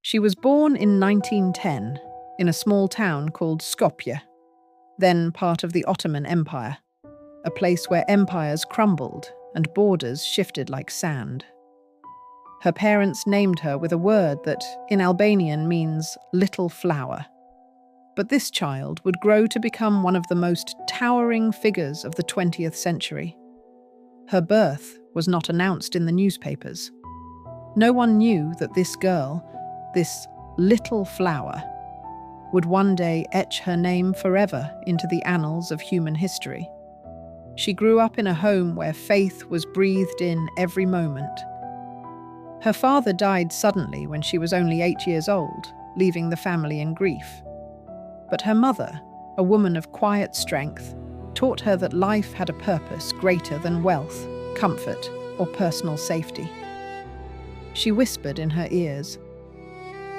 She was born in 1910 in a small town called Skopje, then part of the Ottoman Empire, a place where empires crumbled and borders shifted like sand. Her parents named her with a word that, in Albanian, means little flower. But this child would grow to become one of the most towering figures of the 20th century. Her birth was not announced in the newspapers. No one knew that this girl, this little flower, would one day etch her name forever into the annals of human history. She grew up in a home where faith was breathed in every moment. Her father died suddenly when she was only 8 years old, leaving the family in grief. But her mother, a woman of quiet strength, taught her that life had a purpose greater than wealth, comfort, or personal safety. She whispered in her ears,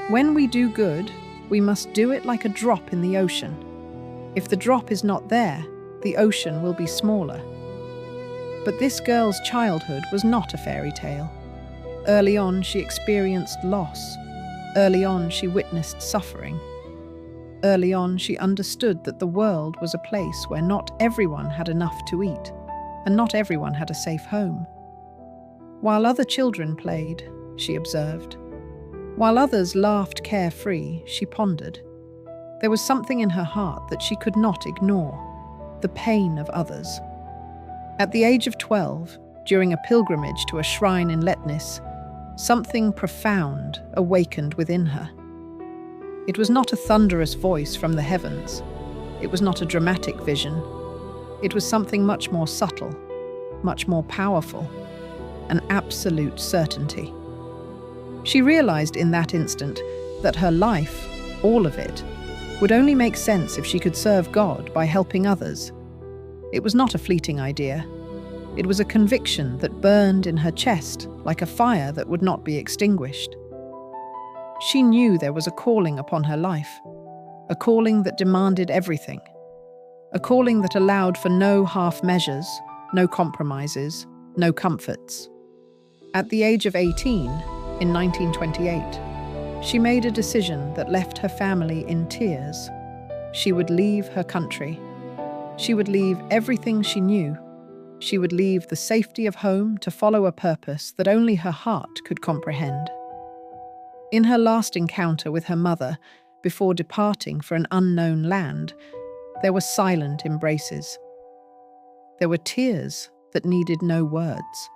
"When we do good, we must do it like a drop in the ocean. If the drop is not there, the ocean will be smaller." But this girl's childhood was not a fairy tale. Early on, she experienced loss. Early on, she witnessed suffering. Early on, she understood that the world was a place where not everyone had enough to eat, and not everyone had a safe home. While other children played, she observed. While others laughed carefree, she pondered. There was something in her heart that she could not ignore, the pain of others. At the age of 12, during a pilgrimage to a shrine in Letnis, something profound awakened within her. It was not a thunderous voice from the heavens. It was not a dramatic vision. It was something much more subtle, much more powerful, an absolute certainty. She realized in that instant that her life, all of it, would only make sense if she could serve God by helping others. It was not a fleeting idea. It was a conviction that burned in her chest like a fire that would not be extinguished. She knew there was a calling upon her life, a calling that demanded everything, a calling that allowed for no half measures, no compromises, no comforts. At the age of 18, in 1928, she made a decision that left her family in tears. She would leave her country. She would leave everything she knew. She would leave the safety of home to follow a purpose that only her heart could comprehend. In her last encounter with her mother, before departing for an unknown land, there were silent embraces. There were tears that needed no words.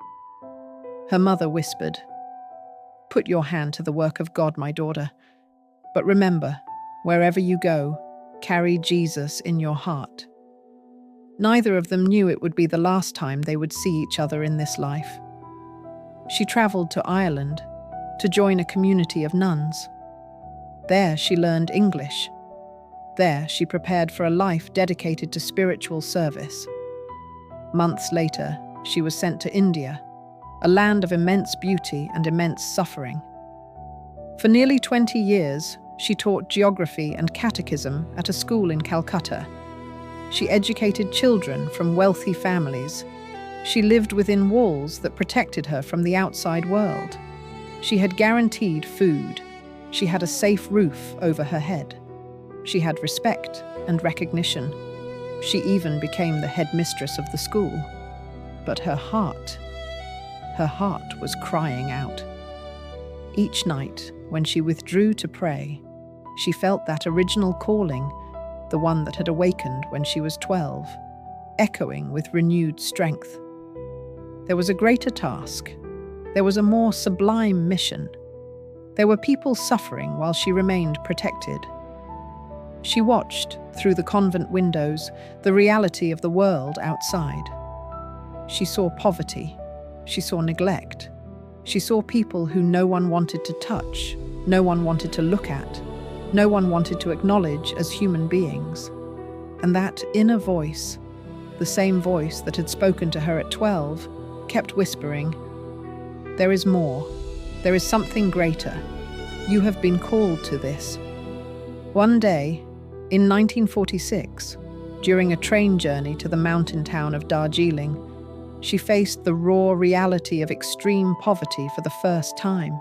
Her mother whispered, "Put your hand to the work of God, my daughter. But remember, wherever you go, carry Jesus in your heart." Neither of them knew it would be the last time they would see each other in this life. She travelled to Ireland to join a community of nuns. There she learned English. There she prepared for a life dedicated to spiritual service. Months later, she was sent to India, a land of immense beauty and immense suffering. For nearly 20 years, she taught geography and catechism at a school in Calcutta. She educated children from wealthy families. She lived within walls that protected her from the outside world. She had guaranteed food. She had a safe roof over her head. She had respect and recognition. She even became the headmistress of the school. But her heart was crying out. Each night, when she withdrew to pray, she felt that original calling, the one that had awakened when she was 12, echoing with renewed strength. There was a greater task. There was a more sublime mission. There were people suffering while she remained protected. She watched, through the convent windows, the reality of the world outside. She saw poverty. She saw neglect. She saw people who no one wanted to touch, no one wanted to look at, no one wanted to acknowledge as human beings. And that inner voice, the same voice that had spoken to her at 12, kept whispering, "There is more. There is something greater. You have been called to this." One day, in 1946, during a train journey to the mountain town of Darjeeling, she faced the raw reality of extreme poverty for the first time.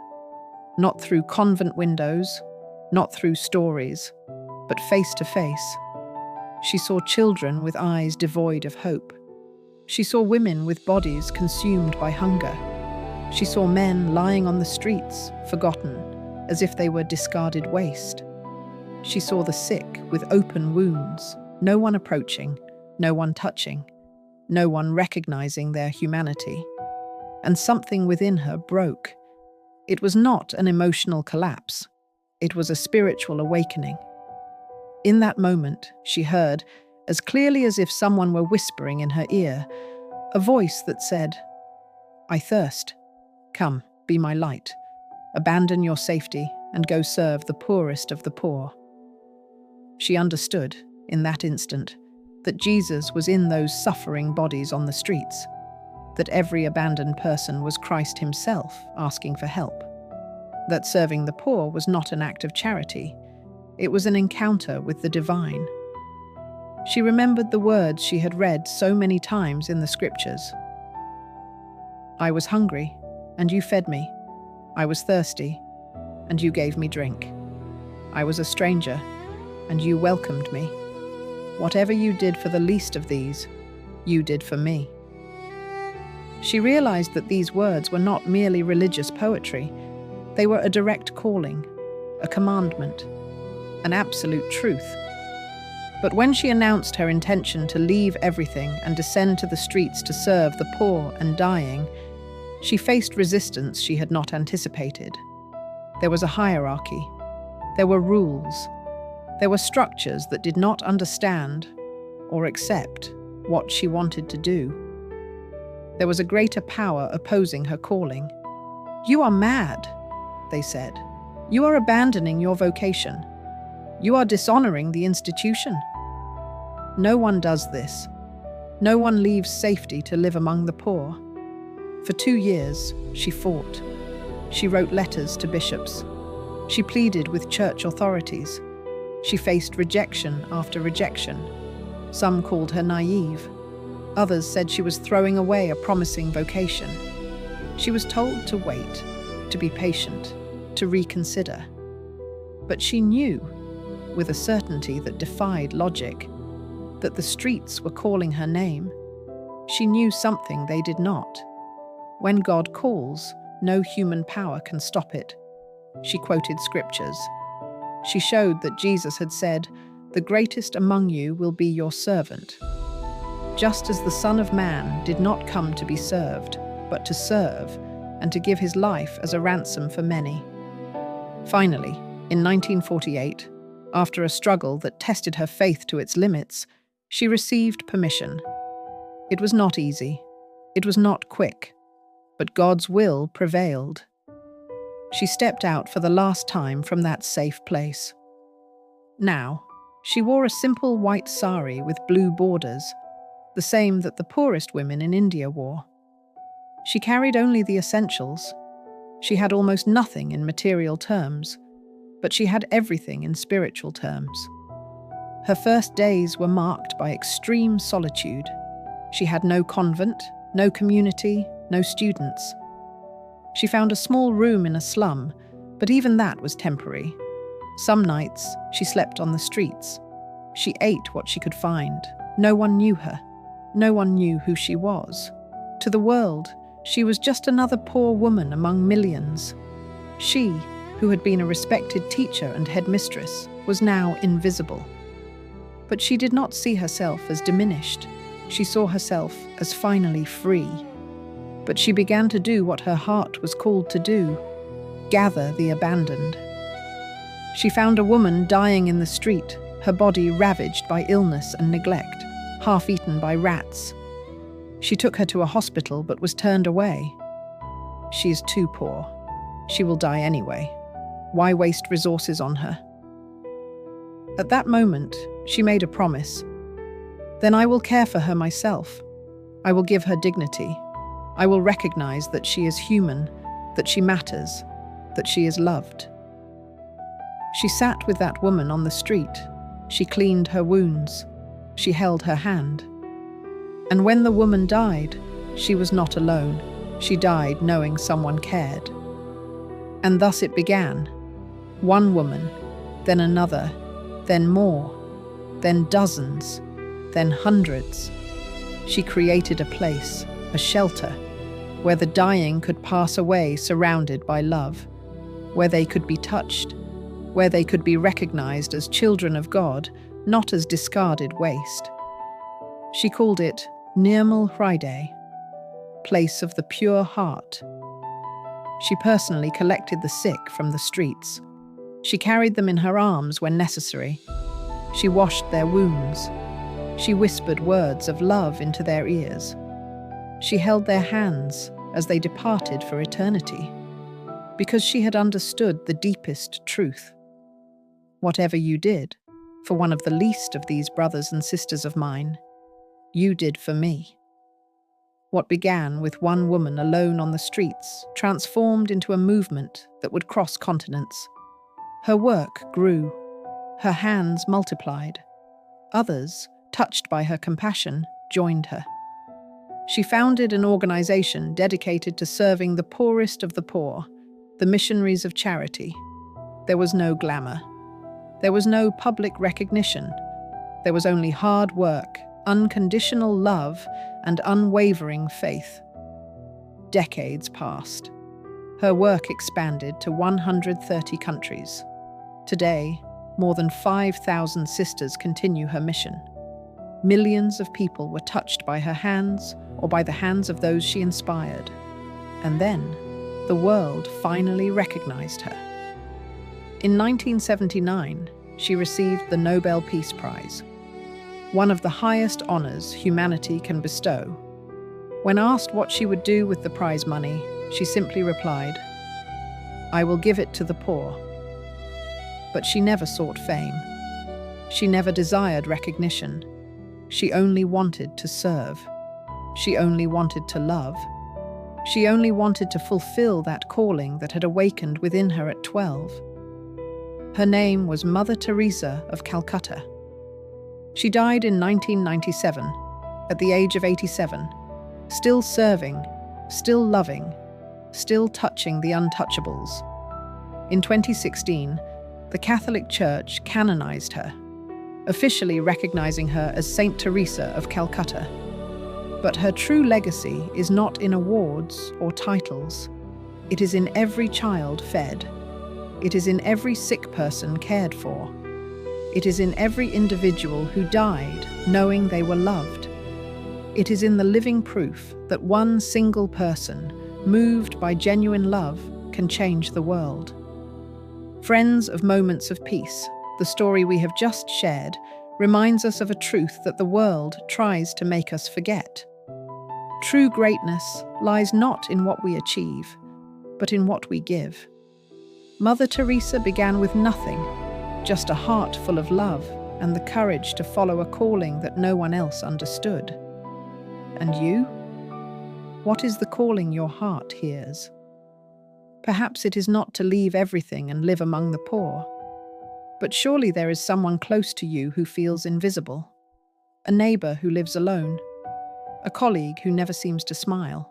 not through convent windows, not through stories, but face to face. She saw children with eyes devoid of hope. She saw women with bodies consumed by hunger. She saw men lying on the streets, forgotten, as if they were discarded waste. She saw the sick with open wounds, no one approaching, no one touching, no one recognizing their humanity. And something within her broke. It was not an emotional collapse. It was a spiritual awakening. In that moment, she heard, as clearly as if someone were whispering in her ear, a voice that said, "I thirst. Come, be my light. Abandon your safety and go serve the poorest of the poor." She understood, in that instant, that Jesus was in those suffering bodies on the streets, that every abandoned person was Christ himself asking for help, that serving the poor was not an act of charity, it was an encounter with the divine. She remembered the words she had read so many times in the scriptures. "I was hungry, and you fed me. I was thirsty, and you gave me drink. I was a stranger, and you welcomed me. Whatever you did for the least of these, you did for me." She realized that these words were not merely religious poetry. They were a direct calling, a commandment, an absolute truth. But when she announced her intention to leave everything and descend to the streets to serve the poor and dying, she faced resistance she had not anticipated. There was a hierarchy. There were rules. There were structures that did not understand or accept what she wanted to do. There was a greater power opposing her calling. "You are mad," they said. "You are abandoning your vocation. You are dishonoring the institution. No one does this. No one leaves safety to live among the poor." For 2 years, she fought. She wrote letters to bishops. She pleaded with church authorities. She faced rejection after rejection. Some called her naive. Others said she was throwing away a promising vocation. She was told to wait, to be patient, to reconsider. But she knew, with a certainty that defied logic, that the streets were calling her name. She knew something they did not. When God calls, no human power can stop it. She quoted scriptures. She showed that Jesus had said, "The greatest among you will be your servant." Just as the Son of Man did not come to be served, but to serve, and to give his life as a ransom for many. Finally, in 1948, after a struggle that tested her faith to its limits, she received permission. It was not easy. It was not quick. But God's will prevailed. She stepped out for the last time from that safe place. Now, she wore a simple white sari with blue borders, the same that the poorest women in India wore. She carried only the essentials. She had almost nothing in material terms, but she had everything in spiritual terms. Her first days were marked by extreme solitude. She had no convent, no community, no students. She found a small room in a slum, but even that was temporary. Some nights, she slept on the streets. She ate what she could find. No one knew her. No one knew who she was. To the world, she was just another poor woman among millions. She, who had been a respected teacher and headmistress, was now invisible. But she did not see herself as diminished. She saw herself as finally free. But she began to do what her heart was called to do: gather the abandoned. She found a woman dying in the street, her body ravaged by illness and neglect, half-eaten by rats. She took her to a hospital but was turned away. She is too poor. She will die anyway. Why waste resources on her? At that moment, she made a promise. Then I will care for her myself. I will give her dignity. I will recognize that she is human, that she matters, that she is loved. She sat with that woman on the street. She cleaned her wounds. She held her hand. And when the woman died, she was not alone. She died knowing someone cared. And thus it began. One woman, then another, then more, then dozens, then hundreds. She created a place, a shelter, where the dying could pass away surrounded by love, where they could be touched, where they could be recognized as children of God, not as discarded waste. She called it Nirmal Hriday, place of the pure heart. She personally collected the sick from the streets. She carried them in her arms when necessary. She washed their wounds. She whispered words of love into their ears. She held their hands as they departed for eternity, because she had understood the deepest truth. Whatever you did for one of the least of these brothers and sisters of mine, you did for me. What began with one woman alone on the streets transformed into a movement that would cross continents. Her work grew. Her hands multiplied. Others, touched by her compassion, joined her. She founded an organization dedicated to serving the poorest of the poor, the missionaries of charity. There was no glamour. There was no public recognition. There was only hard work, unconditional love, and unwavering faith. Decades passed. Her work expanded to 130 countries. Today, more than 5,000 sisters continue her mission. Millions of people were touched by her hands or by the hands of those she inspired. And then, the world finally recognized her. In 1979, she received the Nobel Peace Prize, one of the highest honors humanity can bestow. When asked what she would do with the prize money, she simply replied, "I will give it to the poor." But she never sought fame. She never desired recognition. She only wanted to serve. She only wanted to love. She only wanted to fulfill that calling that had awakened within her at 12. Her name was Mother Teresa of Calcutta. She died in 1997, at the age of 87, still serving, still loving, still touching the untouchables. In 2016, the Catholic Church canonized her, officially recognizing her as Saint Teresa of Calcutta. But her true legacy is not in awards or titles. It is in every child fed. It is in every sick person cared for. It is in every individual who died knowing they were loved. It is in the living proof that one single person, moved by genuine love, can change the world. Friends of Moments of Peace, the story we have just shared reminds us of a truth that the world tries to make us forget. True greatness lies not in what we achieve, but in what we give. Mother Teresa began with nothing, just a heart full of love and the courage to follow a calling that no one else understood. And you? What is the calling your heart hears? Perhaps it is not to leave everything and live among the poor. But surely there is someone close to you who feels invisible. A neighbor who lives alone. A colleague who never seems to smile.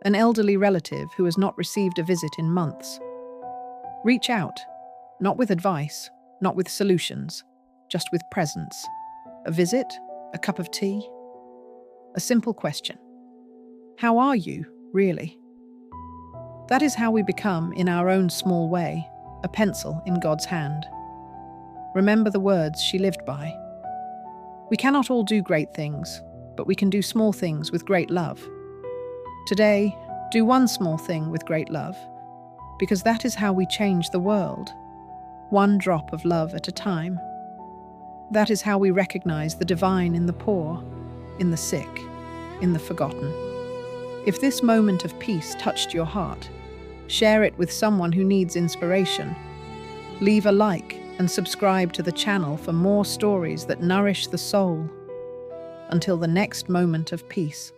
An elderly relative who has not received a visit in months. Reach out, not with advice, not with solutions, just with presence. A visit, a cup of tea, a simple question. How are you, really? That is how we become, in our own small way, a pencil in God's hand. Remember the words she lived by. We cannot all do great things, but we can do small things with great love. Today, do one small thing with great love, because that is how we change the world, one drop of love at a time. That is how we recognize the divine in the poor, in the sick, in the forgotten. If this moment of peace touched your heart, share it with someone who needs inspiration. Leave a like and subscribe to the channel for more stories that nourish the soul. Until the next moment of peace.